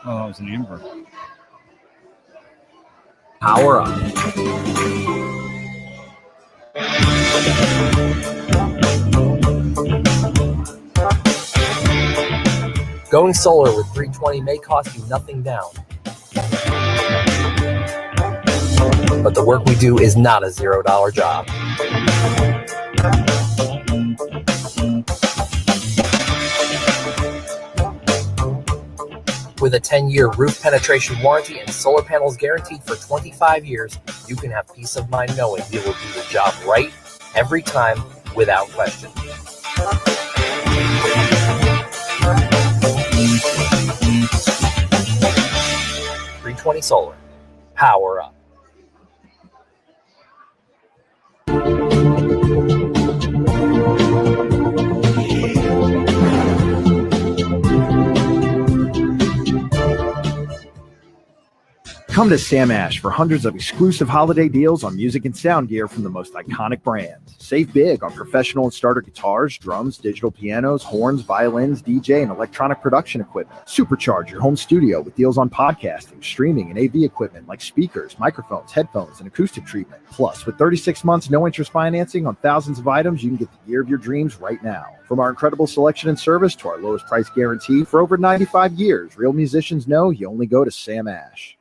Oh, that was an amber. Power up. Going solar with 320 may cost you nothing down. But the work we do is not a $0 job. With a 10-year roof penetration warranty and solar panels guaranteed for 25 years, you can have peace of mind knowing we will do the job right every time without question. .320 Solar. Power up. Come to Sam Ash for hundreds of exclusive holiday deals on music and sound gear from the most iconic brands. Save big on professional and starter guitars, drums, digital pianos, horns, violins, DJ, and electronic production equipment. Supercharge your home studio with deals on podcasting, streaming, and AV equipment like speakers, microphones, headphones, and acoustic treatment. Plus, with 36 months no-interest financing on thousands of items, you can get the gear of your dreams right now. From our incredible selection and service to our lowest price guarantee for over 95 years, real musicians know you only go to Sam Ash.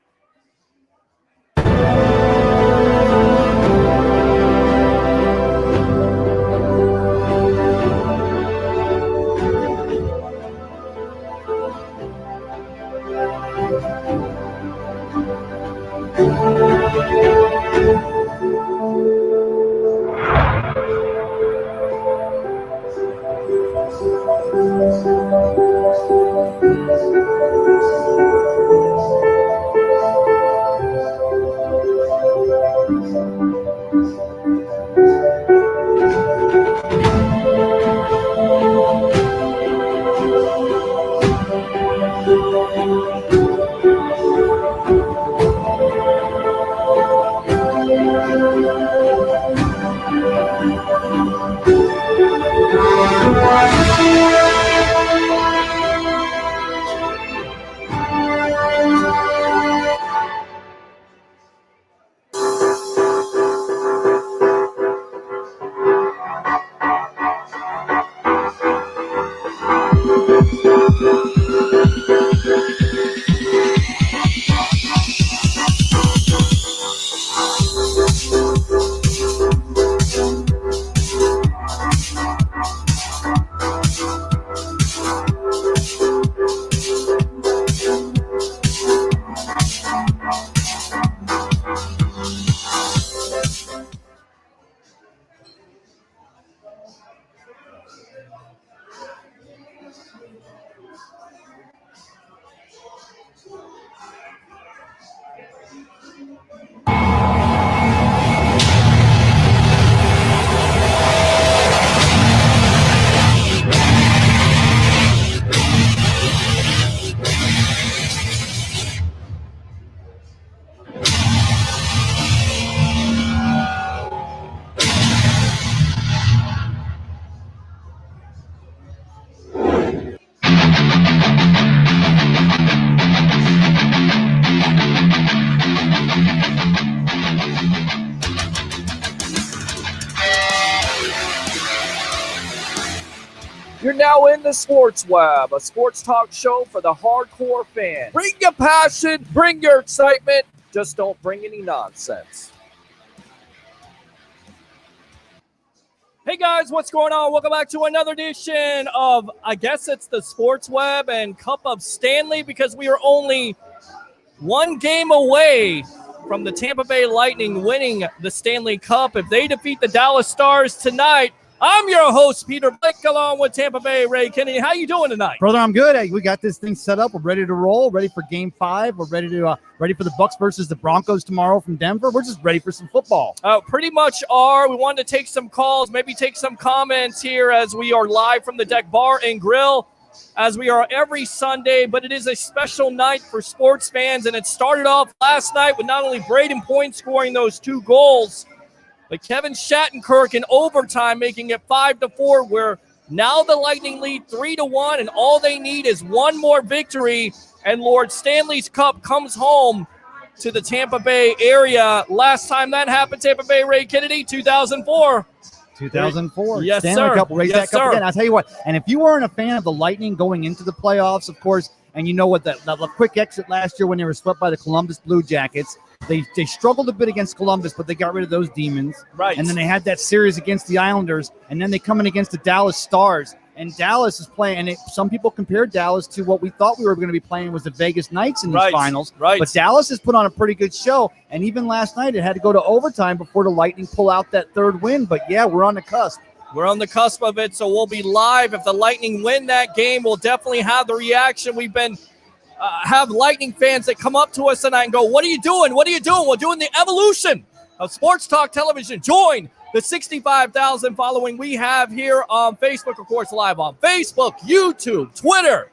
You're now in the Sports Web, a sports talk show for the hardcore fan. Bring your passion, bring your excitement, just don't bring any nonsense. Hey guys, what's going on? Welcome back to another edition of, I guess it's the Sports Web and Cup of Stanley, because we are only one game away from the Tampa Bay Lightning winning the Stanley Cup. If they defeat the Dallas Stars tonight, I'm your host, Peter Blick, along with Tampa Bay Ray Kennedy. How you doing tonight? Brother, I'm good. Hey, we got this thing set up. We're ready to roll, ready for Game 5. We're ready for the Bucks versus the Broncos tomorrow from Denver. We're just ready for some football. Pretty much are. We wanted to take some calls, maybe take some comments here as we are live from the Deck Bar and Grill, as we are every Sunday. But it is a special night for sports fans, and it started off last night with not only Braden Point scoring those 2 goals, but Kevin Shattenkirk in overtime making it 5-4, where Now the Lightning lead 3-1, and all they need is one more victory, and Lord Stanley's Cup comes home to the Tampa Bay area. Last time that happened, Tampa Bay, Ray Kennedy, 2004. 2004. Yes, Stanley sir. Cup. We'll raise Yes, that cup sir. again. I'll tell you what, and if you weren't a fan of the Lightning going into the playoffs, of course, and you know what, that quick exit last year when they were swept by the Columbus Blue Jackets, they struggled a bit against Columbus, but they got rid of those demons. Right. And then they had that series against the Islanders, and then they come in against the Dallas Stars. And Dallas is playing, and some people compared Dallas to what we thought we were going to be playing was the Vegas Knights in these finals. Right. But Dallas has put on a pretty good show, and even last night it had to go to overtime before the Lightning pull out that third win. But yeah, we're on the cusp. We're on the cusp of it, so we'll be live. If the Lightning win that game, we'll definitely have the reaction. We've been have Lightning fans that come up to us tonight and go, "What are you doing? What are you doing?" We're doing the evolution of Sports Talk Television. Join the 65,000 following we have here on Facebook, of course, live on Facebook, YouTube, Twitter,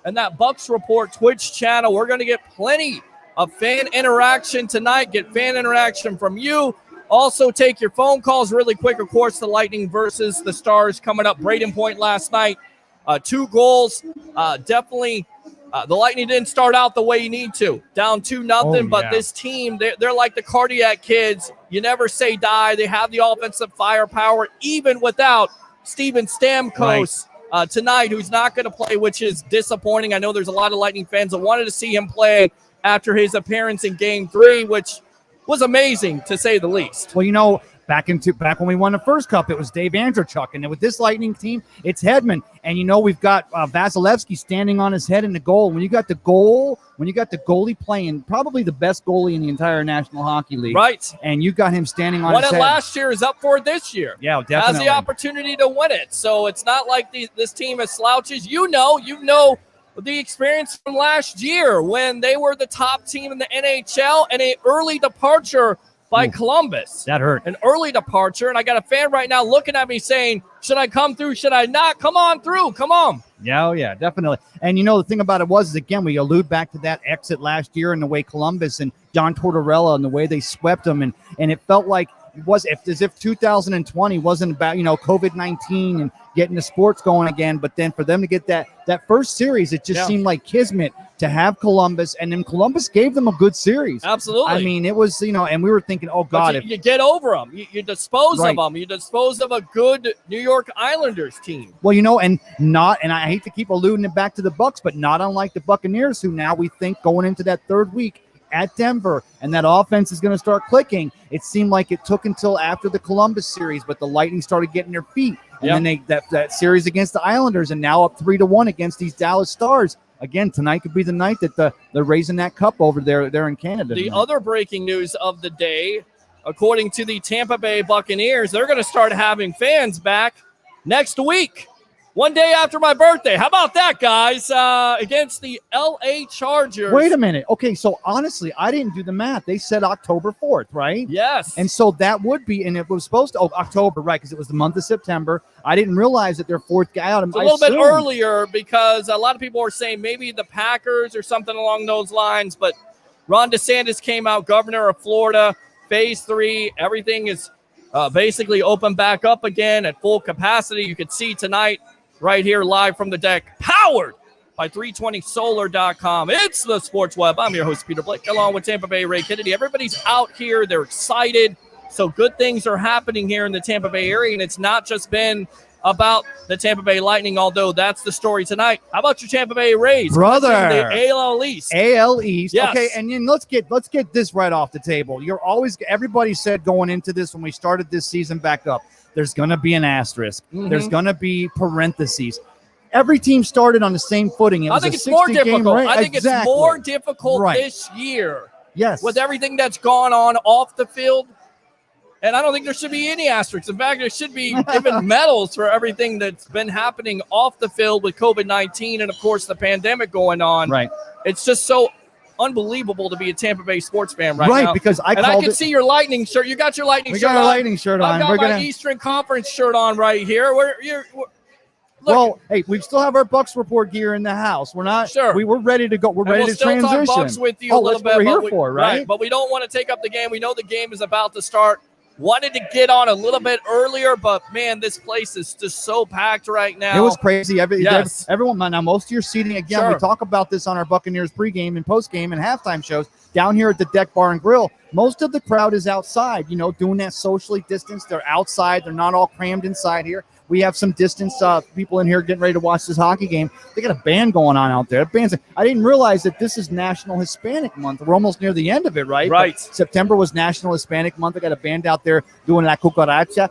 and that Bucks Report Twitch channel. We're going to get plenty of fan interaction tonight, get fan interaction from you. Also, take your phone calls really quick. Of course, the Lightning versus the Stars coming up. Braden Point last night, 2 goals. Definitely, the Lightning didn't start out the way you need to. Down 2-0, but this team, they're like the cardiac kids. You never say die. They have the offensive firepower, even without Steven Stamkos tonight, who's not going to play, which is disappointing. I know there's a lot of Lightning fans that wanted to see him play after his appearance in Game 3, which was amazing, to say the least. Well, you know, back when we won the first cup, it was Dave Andrechuk, and with this Lightning team, it's Hedman. And you know, we've got Vasilevsky standing on his head in the goal. When you got the goalie playing, probably the best goalie in the entire National Hockey League, right? And you got him standing on won his it head. Last year, is up for it this year. Yeah, definitely has the opportunity to win it. So it's not like this team is slouches. You know the experience from last year when they were the top team in the NHL and an early departure by Columbus. That hurt. An early departure, and I got a fan right now looking at me saying, should I come through? Should I not? Come on through. Come on. Yeah, definitely. And you know, the thing about it is, again, we allude back to that exit last year and the way Columbus and John Tortorella and the way they swept them, and it felt like it was as if 2020 wasn't about, COVID-19 and getting the sports going again. But then for them to get that first series, it just seemed like kismet to have Columbus, and then Columbus gave them a good series. Absolutely. I mean, it was, and we were thinking, oh God, you get over them, you dispose of them, you dispose of a good New York Islanders team. Well, and I hate to keep alluding it back to the Bucks, but not unlike the Buccaneers, who now we think going into that third week at Denver, and that offense is going to start clicking. It seemed like it took until after the Columbus series, but the Lightning started getting their feet, and then that series against the Islanders, and now up 3-1 against these Dallas Stars. Again, tonight could be the night that they're raising that cup over there in Canada. The other breaking news of the day, according to the Tampa Bay Buccaneers, they're going to start having fans back next week. One day after my birthday. How about that, guys? Against the L.A. Chargers. Wait a minute. Okay, so honestly, I didn't do the math. They said October 4th, right? Yes. And so that would be, and it was supposed to, October, right, because it was the month of September. I didn't realize that their fourth guy out. It's a little bit earlier because a lot of people were saying maybe the Packers or something along those lines, but Ron DeSantis came out, governor of Florida, phase 3. Everything is basically open back up again at full capacity. You could see tonight, right here live from the deck, powered by 320solar.com. It's the Sports Web. I'm your host, Peter Blake, along with Tampa Bay Ray Kennedy. Everybody's out here. They're excited. So good things are happening here in the Tampa Bay area, and it's not just been about the Tampa Bay Lightning, although that's the story tonight. How about your Tampa Bay Rays? Brother. The AL East. AL East. Yes. Okay, and then let's get this right off the table. Everybody said going into this when we started this season back up, there's going to be an asterisk. Mm-hmm. There's going to be parentheses. Every team started on the same footing. I think it's more difficult. I think Exactly. it's more difficult this year. Yes. With everything that's gone on off the field. And I don't think there should be any asterisks. In fact, there should be given medals for everything that's been happening off the field with COVID-19 and, of course, the pandemic going on. Right. It's just so unbelievable to be a Tampa Bay sports fan right now. Right, because I can see your Lightning shirt. You got your Lightning shirt on. We got our Lightning shirt on. I've got my Eastern Conference shirt on right here. Well, hey, we still have our Bucks Report gear in the house. We're not sure. We're ready to go. We're ready to transition. We'll still talk Bucks with you a little bit. That's what we're here for, right? But we don't want to take up the game. We know the game is about to start. Wanted to get on a little bit earlier, but man, this place is just so packed right now. It was crazy. Yes. Everyone, now most of your seating, again, Sure. we talk about this on our Buccaneers pregame and postgame and halftime shows down here at the Deck Bar and Grill. Most of the crowd is outside, doing that socially distanced. They're outside. They're not all crammed inside here. We have some distance people in here getting ready to watch this hockey game. They got a band going on out there. I didn't realize that this is National Hispanic Month. We're almost near the end of it, right? Right. But September was National Hispanic Month. I got a band out there doing La Cucaracha.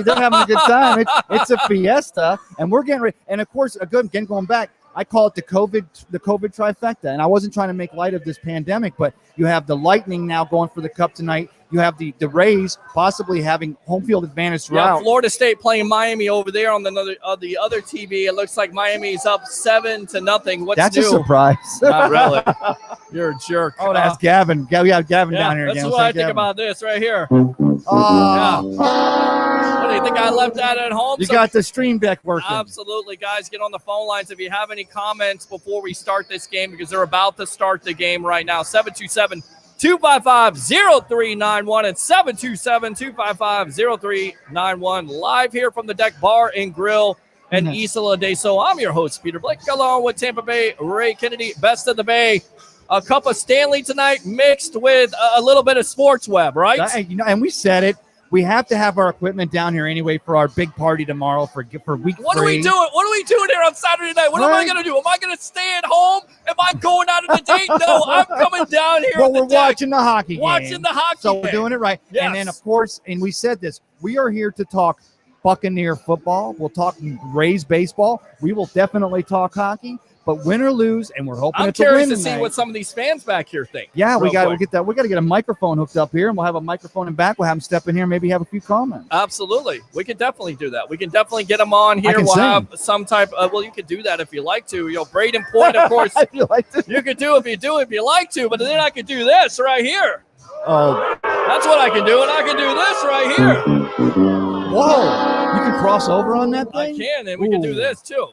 They're having a good time. It's a fiesta, and we're getting ready. And of course, again, going back, I call it the COVID trifecta. And I wasn't trying to make light of this pandemic, but you have the Lightning now going for the Cup tonight. You have the Rays possibly having home field advantage throughout. Yeah, Florida State playing Miami over there on the other TV. It looks like Miami's up 7-0. What's That's new? a surprise. Not really. You're a jerk. Oh, that's Gavin. We have Gavin yeah, down here that's again. what I think about this right here. Oh, What do you think? I left that at home. you got the stream deck working. Absolutely, guys. Get on the phone lines if you have any comments before we start this game, because they're about to start the game right now. 727-255-0391 and 727-255-0391. Live here from the Deck Bar and Grill in Isla de So. I'm your host, Peter Blake, along with Tampa Bay Ray Kennedy, best of the Bay. A Cup of Stanley tonight mixed with a little bit of sports web, right? And we said it. We have to have our equipment down here anyway for our big party tomorrow for week 3. What are we doing? What are we doing here on Saturday night? What am I going to do? Am I going to stay at home? Am I going out on a date? No, I'm coming down here. Well, we're watching the hockey game. Watching the hockey So game. we're doing it right. Yes. And then, of course, and we said this, we are here to talk Buccaneer football. We'll talk Rays baseball. We will definitely talk hockey. But win or lose, and we're hoping I'm it's a win curious to see tonight. what some of these fans back here think. Yeah, we got to quick. get that. We got to get a microphone hooked up here, and we'll have a microphone in back. We'll have them step in here, and maybe have a few comments. Absolutely. We can definitely do that. We can definitely get them on here. We'll have some type of, you could do that if you like to. Braden Point, of course. If you like to. You could do if you like to, but then I could do this right here. Oh, That's what I can do, and I can do this right here. whoa! You can cross over on that I thing. can, and we can do this too.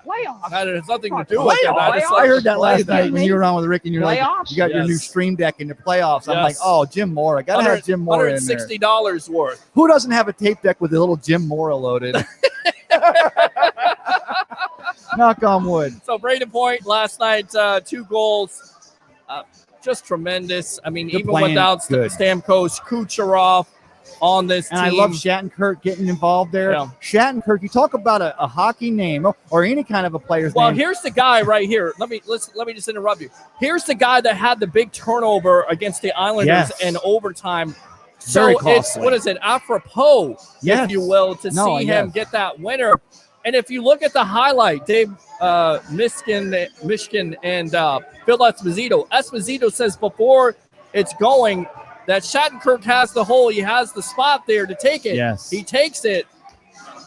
Playoffs. That has nothing to do with it. I heard that last night when you were on with Rick, and you're like, Playoffs? you got your new Yes. stream deck in the playoffs. I'm like, Yes. oh, Jim Mora. Got to have Jim Mora in there. $160 worth. Who doesn't have a tape deck with a little Jim Mora loaded? Knock on wood. So Braden Point last night, 2 goals, just tremendous. I mean, Good even playing. without Good. Stamkos, Kucherov on this And team. I love Shattenkirk getting involved there. Yeah. Shattenkirk, you talk about a hockey name or any kind of a player's Well, name. here's the guy right here. Let me just interrupt you. Here's the guy that had the big turnover against the Islanders Yes. in overtime. Very So it's, costly. what is it, apropos, Yes. if you will, to see him get that winner. And if you look at the highlight, Dave Mishkin and Phil Esposito says before it's going that Shattenkirk has the hole. He has the spot there to take it. Yes. He takes it.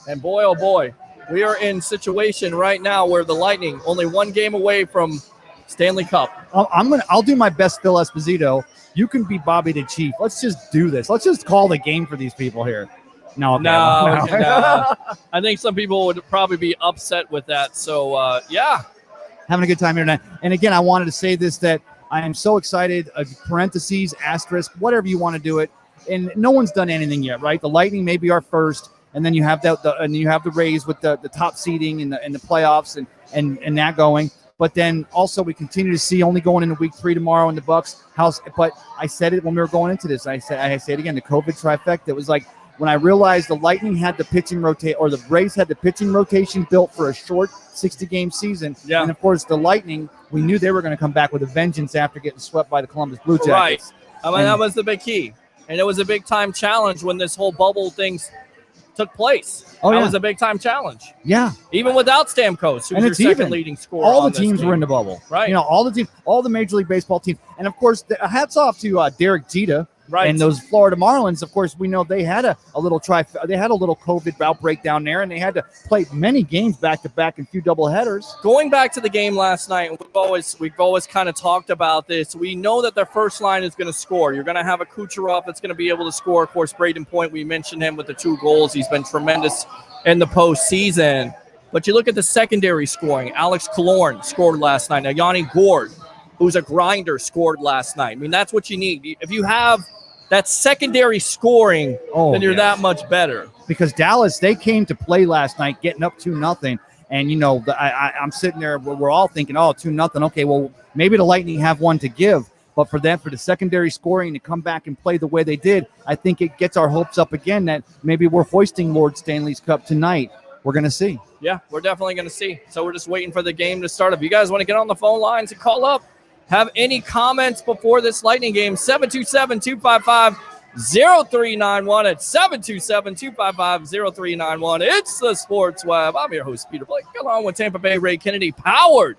And boy, oh boy, we are in a situation right now where the Lightning only 1 game away from Stanley Cup. I'll do my best, Phil Esposito. You can be Bobby the Chief. Let's just do this. Let's just call the game for these people here. No. I think some people would probably be upset with that. So, yeah. Having a good time here tonight. And again, I wanted to say this, that I am so excited, parentheses, asterisk, whatever you want to do it. And no one's done anything yet, right? The Lightning may be our first, and then you have and you have the Rays with the top seeding in the playoffs and that going. But then also we continue to see, only going into week 3 tomorrow in the Bucks house. But I said it when we were going into this. I say it again, the COVID trifecta. It was like when I realized the Lightning had the pitching rotate, or the Rays had the pitching rotation built for a short 60-game season. Yeah. And of course, the Lightning, we knew they were going to come back with a vengeance after getting swept by the Columbus Blue Jackets. Right. I mean, that was the big key. And it was a big-time challenge when this whole bubble things took place. Oh, that yeah. was a big-time challenge. Yeah. Even without Stamkos, who And was it's your second even. leading scorer. All the on this teams team. were in the bubble. Right. All the teams, all the Major League Baseball teams. And of course, hats off to Derek Jeter. Right. And those Florida Marlins, of course, we know they had a little COVID outbreak down there, and they had to play many games back to back in 2 doubleheaders. Going back to the game last night, we've always kind of talked about this. We know that their first line is going to score. You're going to have a Kucherov that's going to be able to score. Of course, Braden Point, we mentioned him with the 2 goals. He's been tremendous in the postseason. But you look at the secondary scoring. Alex Killorn scored last night. Now, Yanni Gourde, who's a grinder, scored last night. I mean, that's what you need. If you have that secondary scoring, then you're that much better. Because Dallas, they came to play last night, getting up 2-0. And, I'm sitting there, we're all thinking, 2-0. Okay, well, maybe the Lightning have one to give. But for the secondary scoring to come back and play the way they did, I think it gets our hopes up again that maybe we're hoisting Lord Stanley's Cup tonight. We're going to see. Yeah, we're definitely going to see. So we're just waiting for the game to start. If you guys want to get on the phone lines and call up, have any comments before this Lightning game, 727-255-0391 at 727-255-0391. It's the Sports Web. I'm your host, Peter Blake, along with Tampa Bay Ray Kennedy, powered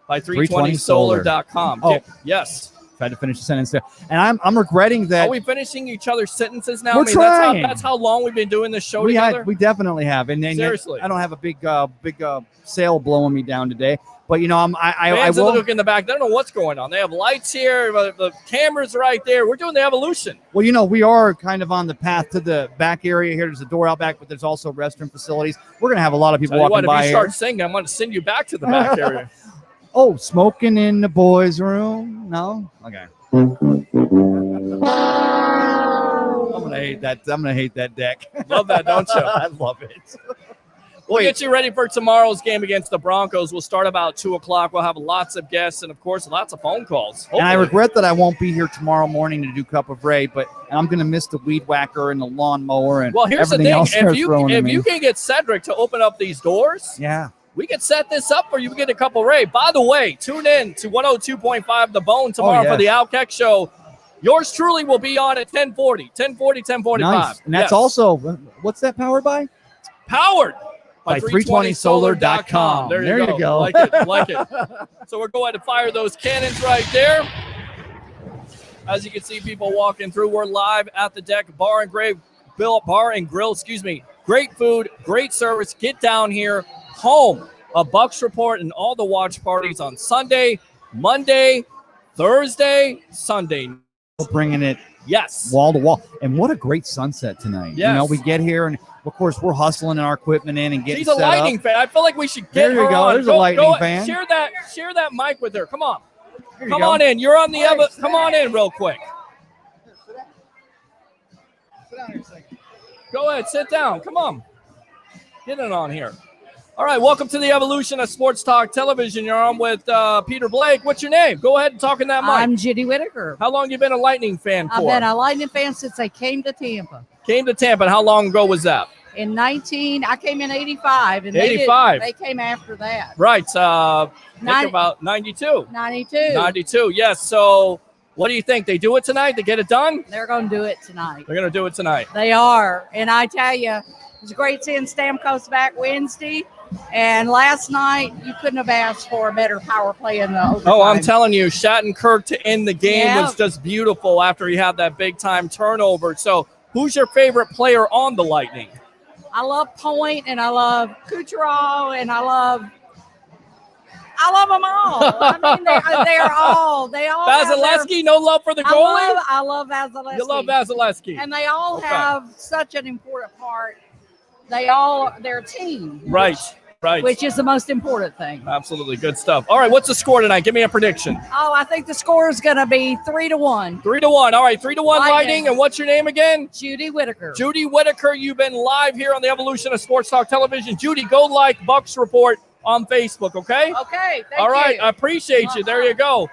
by 320solar.com. Oh, yes. Tried to finish the sentence there. And I'm regretting that. Are we finishing each other's sentences now? We're trying. That's how long we've been doing this show together. We definitely have. And seriously, I don't have a big sail blowing me down today. But I will look in the back. They don't know what's going on. They have lights here. The camera's right there. We're doing the evolution. Well, we are kind of on the path to the back area here. There's a door out back, but there's also restroom facilities. We're gonna have a lot of people walking by. If you start singing, I'm gonna send you back to the back area. Oh, smoking in the boys' room? No? Okay. I'm gonna hate that. I'm gonna hate that deck. Love that, don't you? I love it. We'll get you ready for tomorrow's game against the Broncos. We'll start about 2:00. We'll have lots of guests and, of course, lots of phone calls. Hopefully. And I regret that I won't be here tomorrow morning to do Cup of Ray, but I'm going to miss the weed whacker and the lawnmower and here's the everything thing. else. If you can get Cedric to open up these doors, we can set this up for you to get a Cup of Ray. By the way, tune in to 102.5 The Bone tomorrow for the Outkick Show. Yours truly will be on at 10:45. Nice. And that's also, what's that powered by? Powered by 320solar.com. There you go. Like it. So we're going to fire those cannons right there. As you can see, people walking through. We're live at the deck Bar and Grill. Great food, great service. Get down here. Home of Bucks Report and all the watch parties on Sunday, Monday, Thursday, Sunday. Bringing it Yes. Wall to wall. And what a great sunset tonight. Yes. You know, we get here and of course we're hustling our equipment in and getting She's a set Lightning up. fan. I feel like we should get There you her go. on. There's a Lightning fan. Share that mic with her. Come on. Here Come you go. on in. You're on the other. Come on in real quick. Sit down here a second. Go ahead. Sit down. Come on. Get it on here. All right. Welcome to the evolution of Sports Talk Television. You're on with Peter Blake. What's your name? Go ahead and talk in that mic. I'm Judy Whitaker. How long you been a Lightning fan for? I've been a Lightning fan since they came to Tampa. Came to Tampa. And how long ago was that? I came in 85. And 85. They came after that. Right. Think about 92. 92. 92. Yes. So what do you think? They do it tonight? They get it done? They're going to do it tonight. They're going to do it tonight. They are. And I tell you, it was great seeing Stamkos back Wednesday. And last night, you couldn't have asked for a better power play in the overtime. Oh, I'm telling you, Shattenkirk to end the game was just beautiful after he had that big-time turnover. So who's your favorite player on the Lightning? I love Point, and I love Kucherov, and I love them all. I mean, they all Vasilevsky, no love for the goalie? I love Vasilevsky. You love Vasilevsky. And they all have such an important part. They're a team. Right. Which is the most important thing. Absolutely. Good stuff. All right, what's the score tonight? Give me a prediction. Oh, I think the score is going to be 3-1. 3-1. All right, 3-1 Lightning. And what's your name again? Judy Whitaker. Judy Whitaker, you've been live here on the evolution of Sports Talk Television. Judy, go like Bucks Report on Facebook, okay? Okay, thank All right, you. I appreciate you. There you go.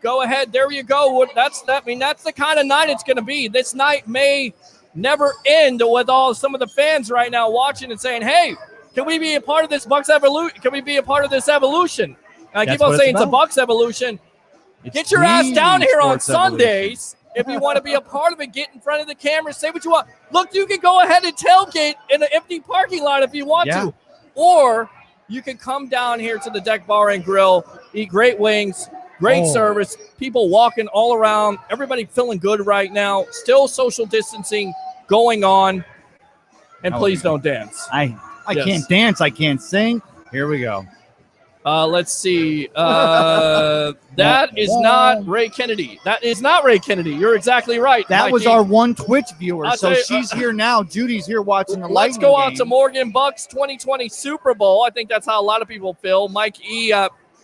Go ahead. There you go. That's the kind of night it's going to be. This night may never end with some of the fans right now watching and saying, hey, can we be a part of this Bucks evolution? Can we be a part of this evolution? And I keep on saying it's a Bucks evolution. Get your ass down here on Sundays. If you want to be a part of it, get in front of the camera, say what you want. Look, you can go ahead and tailgate in an empty parking lot if you want to. Or you can come down here to the Deck Bar and Grill, eat great wings, great service, people walking all around, everybody feeling good right now, still social distancing going on, and please don't dance. I can't dance. I can't sing. Here we go. Let's see. That is not Ray Kennedy. That is not Ray Kennedy. You're exactly right. That was our one Twitch viewer. So she's here now. Judy's here watching the Lightning. Let's go out to Morgan Bucks 2020 Super Bowl. I think that's how a lot of people feel. Mike E.,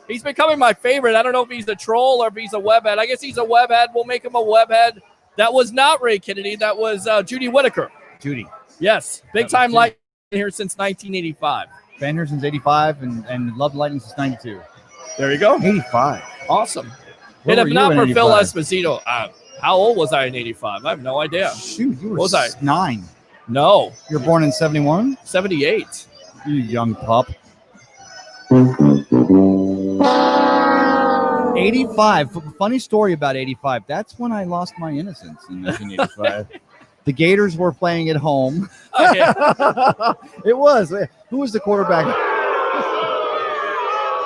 he's becoming my favorite. I don't know if he's a troll or if he's a webhead. I guess he's a webhead. We'll make him a webhead. That was not Ray Kennedy. That was Judy Whittaker. Judy. Yes, big time light here since 1985. Been here since 85 and loved Lightning since 92. There you go. 85. Awesome. Where And if were you not in for Phil 85? Esposito, how old was I in 85? I have no idea. Shoot, you were Was I? 9. No, You were born in 71? 78. You young pup. 85. Funny story about 85. That's when I lost my innocence in 1985. The Gators were playing at home. Oh, yeah. It was. Who was the quarterback?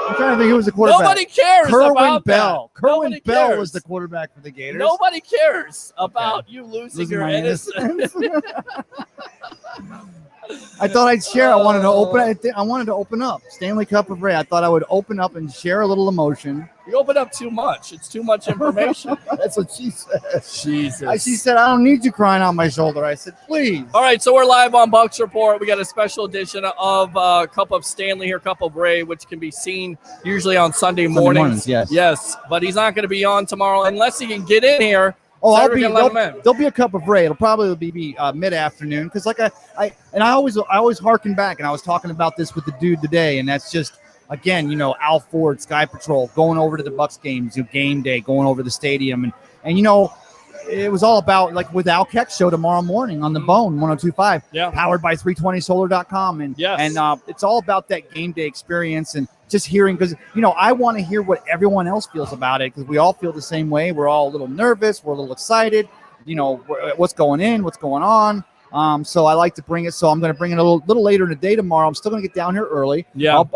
I'm trying to think who was the quarterback. Nobody cares Kerwin about Bell. that. Kerwin Nobody Bell cares. was the quarterback for the Gators. Nobody cares about you losing your my innocence. I thought I'd share. I wanted to open up. Stanley Cup of Ray. I thought I would open up and share a little emotion. You open up too much. It's too much information. That's what she said. Jesus. She said, I don't need you crying on my shoulder. I said, please. All right, so we're live on Bucks Report. We got a special edition of Cup of Stanley here, Cup of Ray, which can be seen usually on Sunday mornings. Yes. Yes, but he's not going to be on tomorrow unless he can get in here. Oh, So I'll we're be. gonna let him in. There'll be a Cup of Ray. It'll probably be mid-afternoon because, like I always harken back, and I was talking about this with the dude today, and that's just again, Al Ford, Sky Patrol, going over to the Bucks games, game day, going over to the stadium, and it was all about like with Al Keck's show tomorrow morning on the Bone 102.5, powered by 320solar.com, and it's all about that game day experience and just hearing, because I want to hear what everyone else feels about it, because we all feel the same way. We're all a little nervous, we're a little excited, what's going on. So I like to bring it. So I'm going to bring it a little later in the day tomorrow. I'm still going to get down here early. Yeah, I'm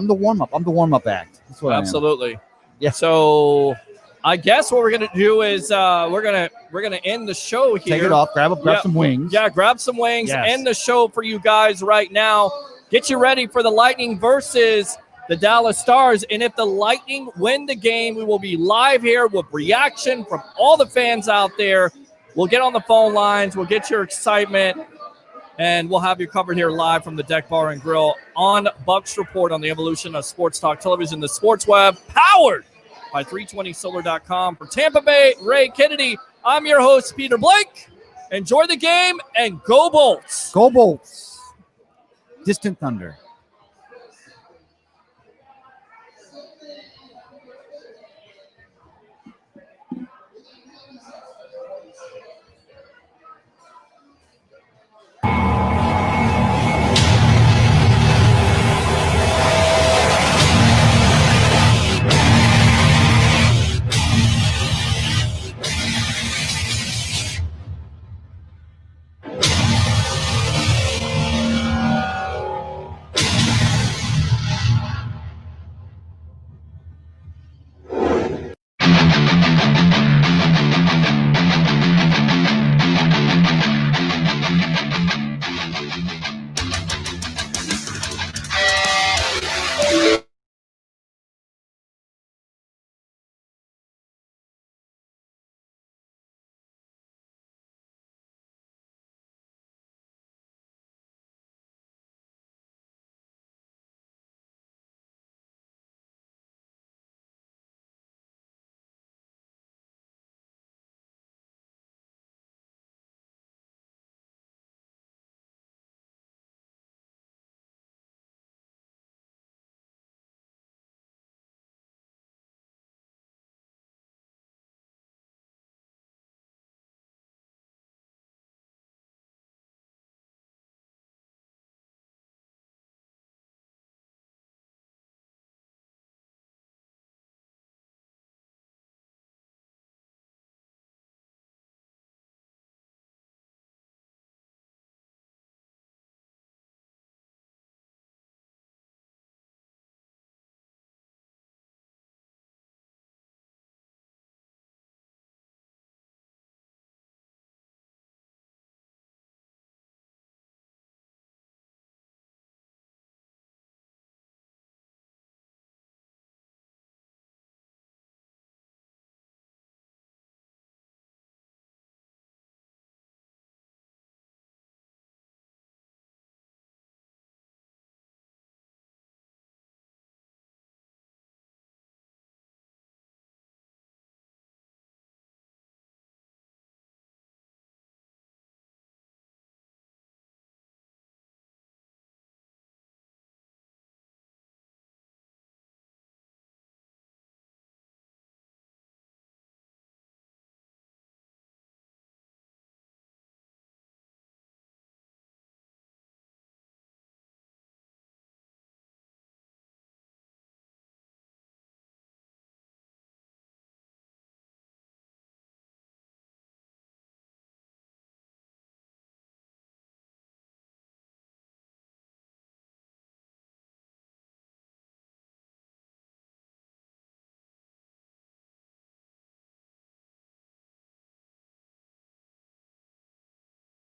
the warm up. I'm the warm up act. That's what absolutely. I am. Yeah. So I guess what we're gonna do is we're gonna end the show here. Take it off. Grab some wings. Yeah, grab some wings. Yes. End the show for you guys right now. Get you ready for the Lightning versus the Dallas Stars. And if the Lightning win the game, we will be live here with reaction from all the fans out there. We'll get on the phone lines. We'll get your excitement. And we'll have you covered here live from the Deck Bar and Grill on Bucks Report on the evolution of sports talk television, the sports web, powered by 320solar.com. For Tampa Bay, Ray Kennedy, I'm your host, Peter Blake. Enjoy the game and go Bolts. Go Bolts. Distant Thunder.